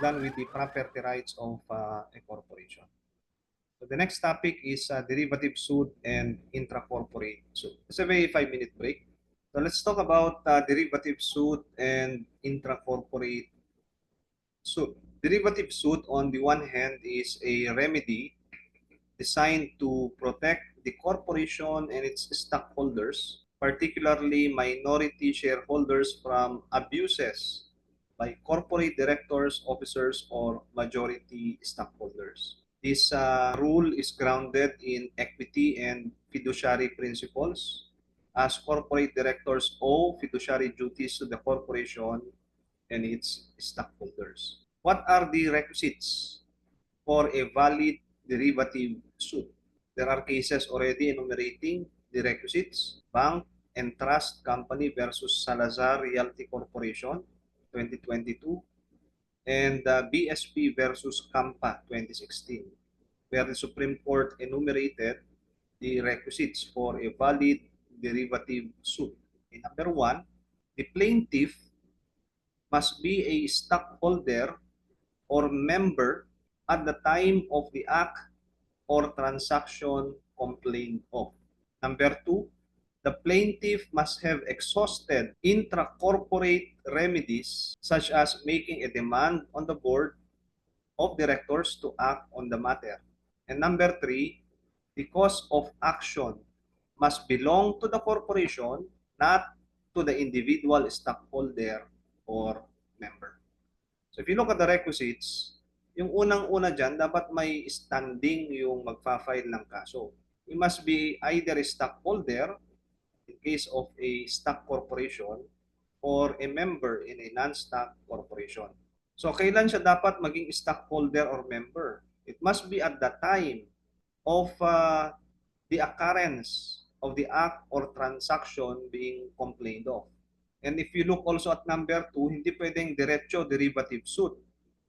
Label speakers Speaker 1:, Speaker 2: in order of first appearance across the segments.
Speaker 1: done with the property rights of a corporation. So the next topic is derivative suit and intracorporate suit. It's a very 5-minute break. So let's talk about derivative suit and intracorporate suit. Derivative suit, on the one hand, is a remedy designed to protect the corporation and its stockholders, particularly minority shareholders, from abuses by corporate directors, officers, or majority stockholders. This rule is grounded in equity and fiduciary principles, as corporate directors owe fiduciary duties to the corporation and its stockholders. What are the requisites for a valid derivative suit? There are cases already enumerating the requisites. Bank and Trust Company versus Salazar Realty Corporation, 2022, and BSP versus Campa, 2016, where the Supreme Court enumerated the requisites for a valid derivative suit. Number one, the plaintiff must be a stockholder or member at the time of the act or transaction complained of. Number two, the plaintiff must have exhausted intracorporate remedies such as making a demand on the board of directors to act on the matter. And number three, the cause of action must belong to the corporation, not to the individual stockholder or member. So if you look at the requisites, yung unang-una dyan, dapat may standing yung magfa-file ng kaso. You must be either a stockholder in case of a stock corporation or a member in a non-stock corporation. So kailan siya dapat maging stockholder or member? It must be at the time of the occurrence of the act or transaction being complained of. And if you look also at number 2, hindi pwedeng diretso derivative suit.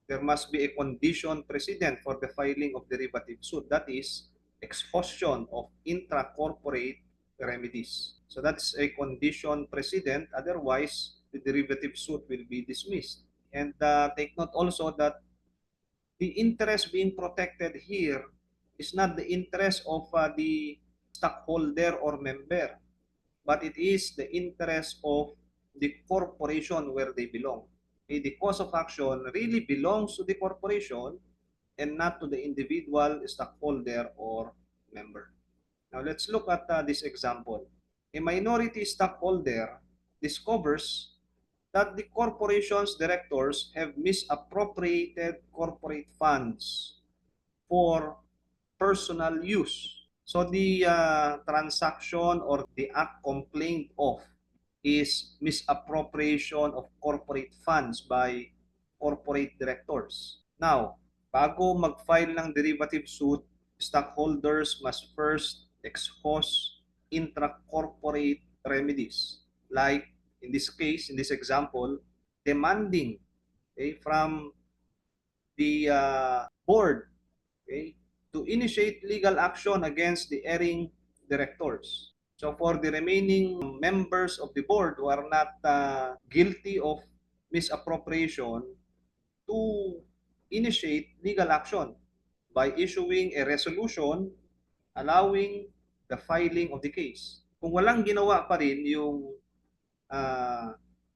Speaker 1: There must be a condition precedent for the filing of derivative suit. That is exhaustion of intracorporate remedies. So that's a condition precedent. Otherwise, the derivative suit will be dismissed. And take note also that the interest being protected here is not the interest of the stockholder or member, but it is the interest of the corporation where they belong. The cause of action really belongs to the corporation and not to the individual stockholder or member. Now let's look at this example. A minority stockholder discovers that the corporation's directors have misappropriated corporate funds for personal use. So the transaction or the act complained of is misappropriation of corporate funds by corporate directors. Now, bago mag-file ng derivative suit, stockholders must first exhaust intracorporate remedies. Like in this case, in this example, demanding from the board to initiate legal action against the erring directors. So for the remaining members of the board who are not guilty of misappropriation, to initiate legal action by issuing a resolution allowing the filing of the case. Kung walang ginawa pa rin yung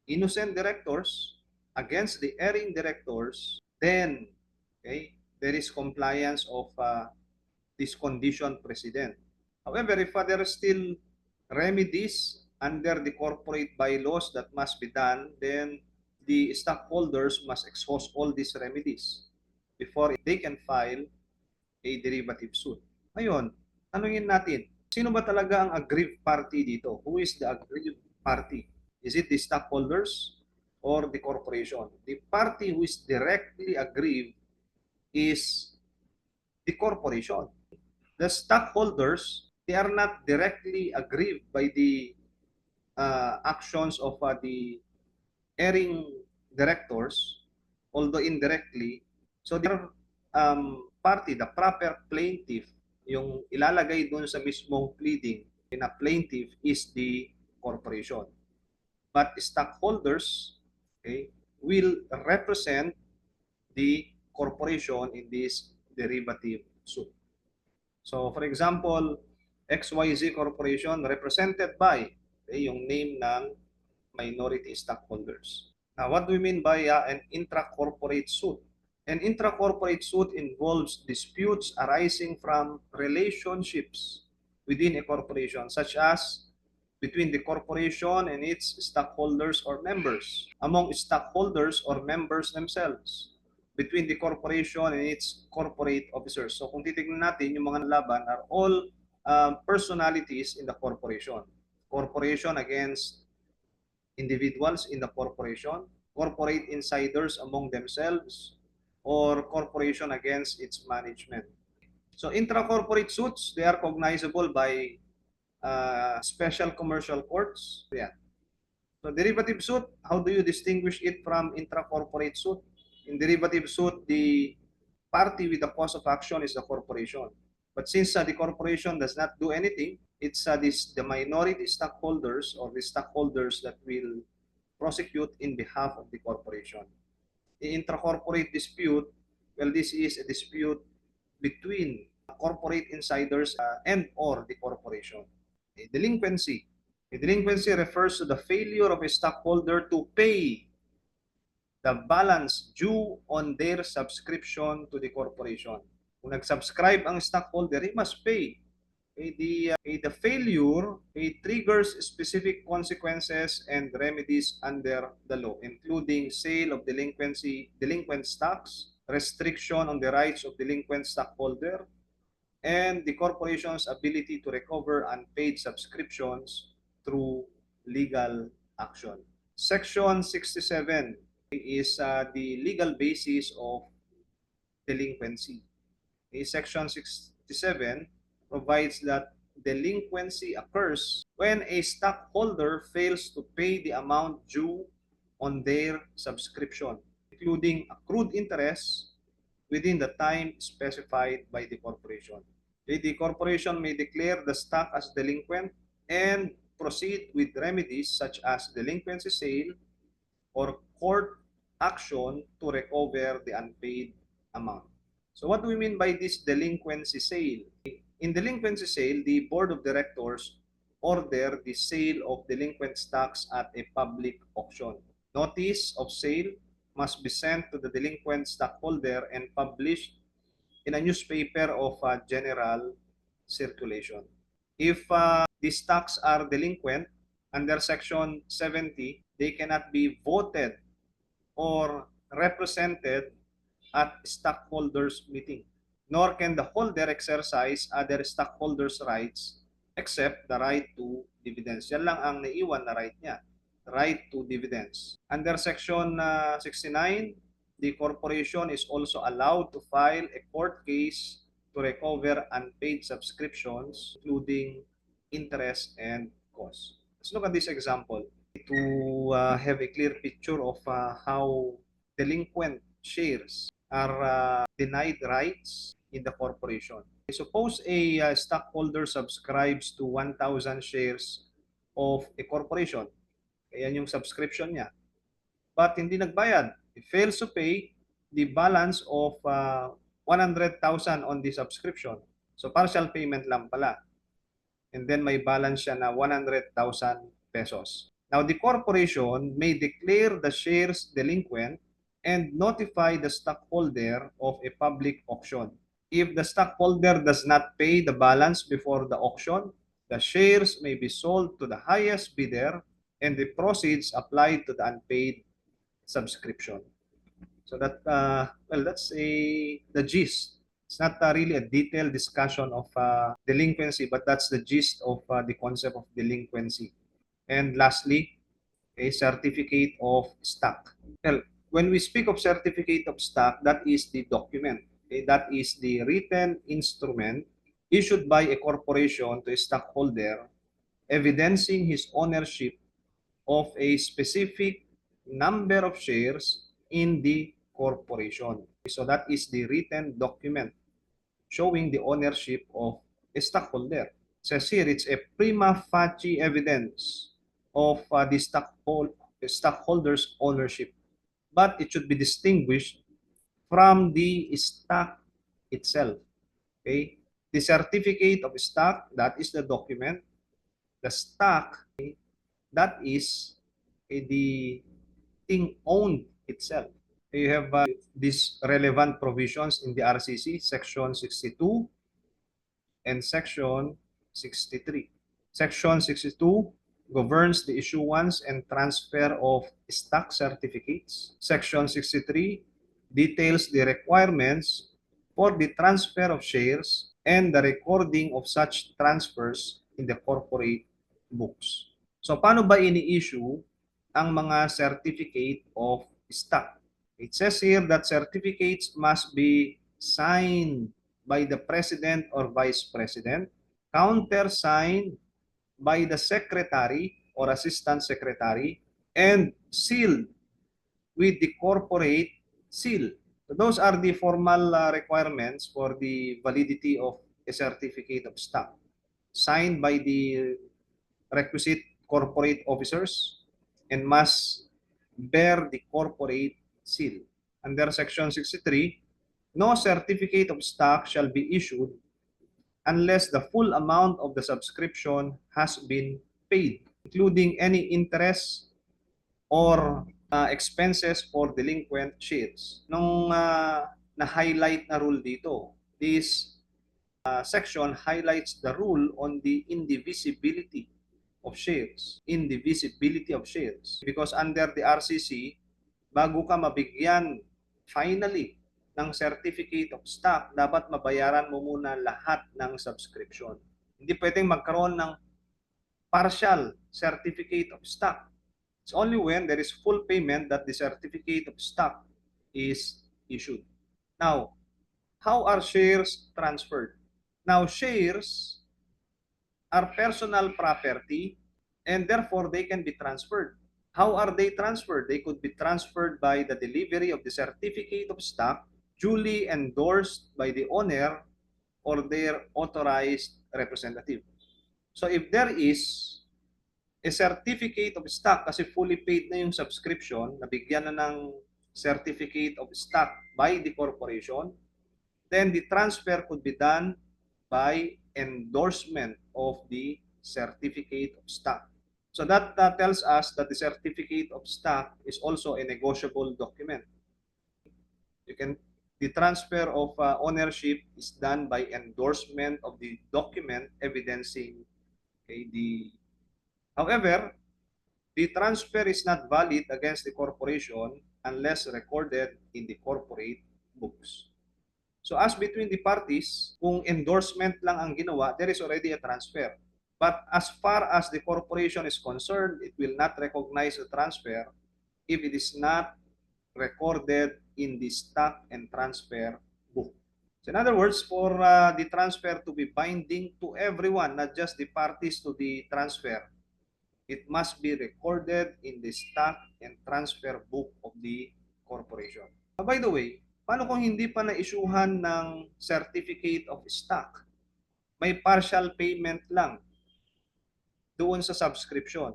Speaker 1: innocent directors against the erring directors, then there is compliance of this condition precedent. However, if there are still remedies under the corporate bylaws that must be done, then the stockholders must exhaust all these remedies before they can file a derivative suit. Ngayon, tanungin natin, sino ba talaga ang aggrieved party dito? Who is the aggrieved party? Is it the stockholders or the corporation? The party who is directly aggrieved is the corporation. The stockholders, they are not directly aggrieved by the actions of the erring directors, although indirectly. So their party, the proper plaintiff, yung ilalagay doon sa mismong pleading na plaintiff is the corporation. But stockholders will represent the corporation in this derivative suit. So for example, XYZ Corporation represented by yung name ng minority stockholders. Now, what do we mean by an intra-corporate suit? An intra-corporate suit involves disputes arising from relationships within a corporation, such as between the corporation and its stockholders or members, among stockholders or members themselves, between the corporation and its corporate officers. So kung titignan natin, yung mga laban are all personalities in the corporation. Corporation against individuals in the corporation, corporate insiders among themselves, or corporation against its management. So intra-corporate suits, they are cognizable by special commercial courts. Yeah. So derivative suit, how do you distinguish it from intra-corporate suit? In derivative suit, the party with the cause of action is the corporation. But since the corporation does not do anything, it's the minority stockholders or the stockholders that will prosecute in behalf of the corporation. The intra-corporate dispute, well, this is a dispute between corporate insiders and or the corporation. A delinquency. A delinquency refers to the failure of a stockholder to pay the balance due on their subscription to the corporation. Kung nag-subscribe ang stockholder, he must pay. The failure triggers specific consequences and remedies under the law, including sale of delinquent stocks, restriction on the rights of delinquent stockholder, and the corporation's ability to recover unpaid subscriptions through legal action. Section 67 is the legal basis of delinquency. Section 67 provides that delinquency occurs when a stockholder fails to pay the amount due on their subscription, including accrued interest within the time specified by the corporation. The corporation may declare the stock as delinquent and proceed with remedies such as delinquency sale or court action to recover the unpaid amount. So what do we mean by this delinquency sale? In delinquency sale, the board of directors order the sale of delinquent stocks at a public auction. Notice of sale must be sent to the delinquent stockholder and published in a newspaper of general circulation. If the stocks are delinquent, under Section 70, they cannot be voted or represented at stockholders meeting, nor can the holder exercise other stockholders' rights except the right to dividends. Yan lang ang naiwan na right niya, right to dividends. Under Section 69, the corporation is also allowed to file a court case to recover unpaid subscriptions, including interest and costs. Let's look at this example to have a clear picture of how delinquent shares are denied rights in the corporation. Suppose a stockholder subscribes to 1,000 shares of a corporation. Ayan yung subscription niya. But hindi nagbayad. He fails to pay the balance of 100,000 on the subscription. So partial payment lang pala. And then may balance siya na 100,000 pesos. Now, the corporation may declare the shares delinquent and notify the stockholder of a public auction. If the stockholder does not pay the balance before the auction, the shares may be sold to the highest bidder and the proceeds applied to the unpaid subscription. So that, that's the gist. It's not really a detailed discussion of delinquency, but that's the gist of the concept of delinquency. And lastly, a certificate of stock. Well, when we speak of certificate of stock, that is the document. Okay? That is the written instrument issued by a corporation to a stockholder evidencing his ownership of a specific number of shares in the corporation. So that is the written document showing the ownership of a stockholder. It says here it's a prima facie evidence of the stockholder's ownership, but it should be distinguished from the stock itself. Okay? The certificate of stock, that is the document. The stock, okay, that is the thing owned itself. You have these relevant provisions in the RCC, Section 62 and Section 63. Section 62 governs the issuance and transfer of stock certificates. Section 63 details the requirements for the transfer of shares and the recording of such transfers in the corporate books. So paano ba ini-issue ang mga certificate of stock? It says here that certificates must be signed by the president or vice president, countersigned by the secretary or assistant secretary, and sealed with the corporate seal. So those are the formal requirements for the validity of a certificate of stock, signed by the requisite corporate officers and must bear the corporate seal. Under Section 63, no certificate of stock shall be issued unless the full amount of the subscription has been paid, including any interest or expenses for delinquent shares. Nung na-highlight na rule dito, this section highlights the rule on the indivisibility of shares. Indivisibility of shares. Because under the RCC, bago ka mabigyan finally ng certificate of stock, dapat mabayaran mo muna lahat ng subscription. Hindi pwedeng magkaroon ng partial certificate of stock. It's only when there is full payment that the certificate of stock is issued. Now, how are shares transferred? Now, shares are personal property and therefore they can be transferred. How are they transferred? They could be transferred by the delivery of the certificate of stock duly endorsed by the owner or their authorized representative. So if there is a certificate of stock kasi fully paid na yung subscription, nabigyan na ng certificate of stock by the corporation, then the transfer could be done by endorsement of the certificate of stock. So that tells us that the certificate of stock is also a negotiable document. The transfer of ownership is done by endorsement of the document evidencing However, the transfer is not valid against the corporation unless recorded in the corporate books. So as between the parties, kung endorsement lang ang ginawa, there is already a transfer. But as far as the corporation is concerned, it will not recognize the transfer if it is not recorded in the stock and transfer book. So in other words, for the transfer to be binding to everyone, not just the parties to the transfer, it must be recorded in the stock and transfer book of the corporation. By the way, paano kung hindi pa na-issuehan ng certificate of stock? May partial payment lang doon sa subscription.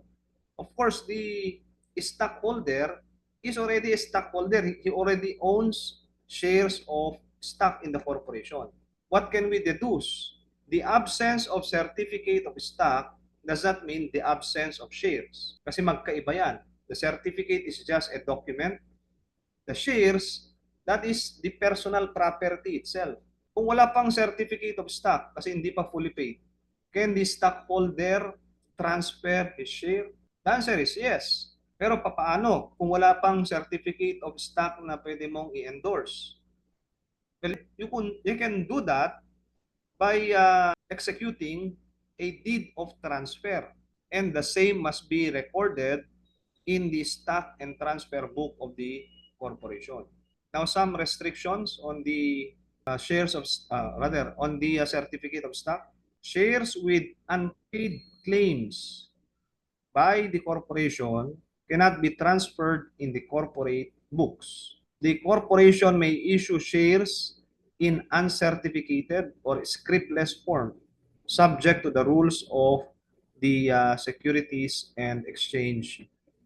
Speaker 1: Of course, the stockholder is already a stockholder. He already owns shares of stock in the corporation. What can we deduce? The absence of certificate of stock does not mean the absence of shares. Kasi magkaiba yan. The certificate is just a document. The shares, that is the personal property itself. Kung wala pang certificate of stock kasi hindi pa fully paid, can the stockholder transfer his share? The answer is yes. Pero papaano kung wala pang certificate of stock na pwede mong i-endorse? Well, you can do that by executing a deed of transfer, and the same must be recorded in the stock and transfer book of the corporation. Now, some restrictions on the shares of on the certificate of stock. Shares with unpaid claims by the corporation cannot be transferred in the corporate books. The corporation may issue shares in uncertificated or scriptless form, subject to the rules of the Securities and Exchange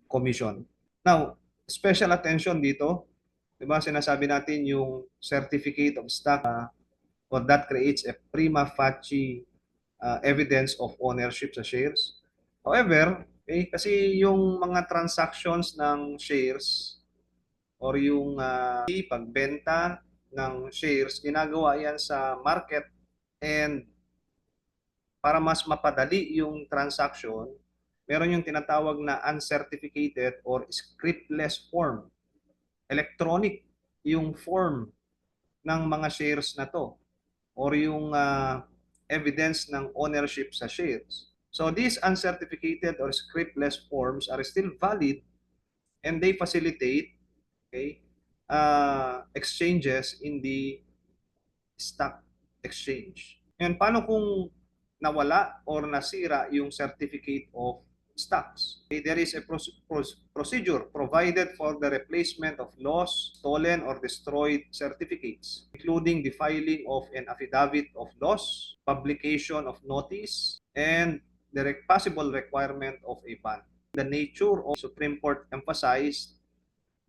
Speaker 1: Commission. Now, special attention dito, Di ba sinasabi natin yung certificate of stock or that creates a prima facie evidence of ownership sa shares. However, okay, kasi yung mga transactions ng shares or yung pagbenta ng shares, ginagawa yan sa market, and para mas mapadali yung transaction, meron yung tinatawag na uncertificated or scriptless form. Electronic yung form ng mga shares na to or yung evidence ng ownership sa shares. So these uncertificated or scriptless forms are still valid, and they facilitate, okay, exchanges in the stock exchange. And paano kung nawala or nasira yung certificate of stocks? Okay, there is a procedure provided for the replacement of lost, stolen, or destroyed certificates, including the filing of an affidavit of loss, publication of notice, and the possible requirement of a ban. The nature of Supreme Court emphasized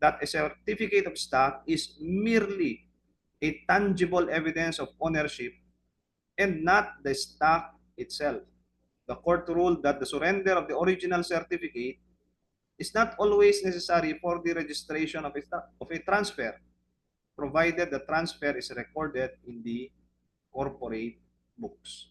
Speaker 1: that a certificate of stock is merely a tangible evidence of ownership and not the stock itself. The court ruled that the surrender of the original certificate is not always necessary for the registration of a transfer, provided the transfer is recorded in the corporate books.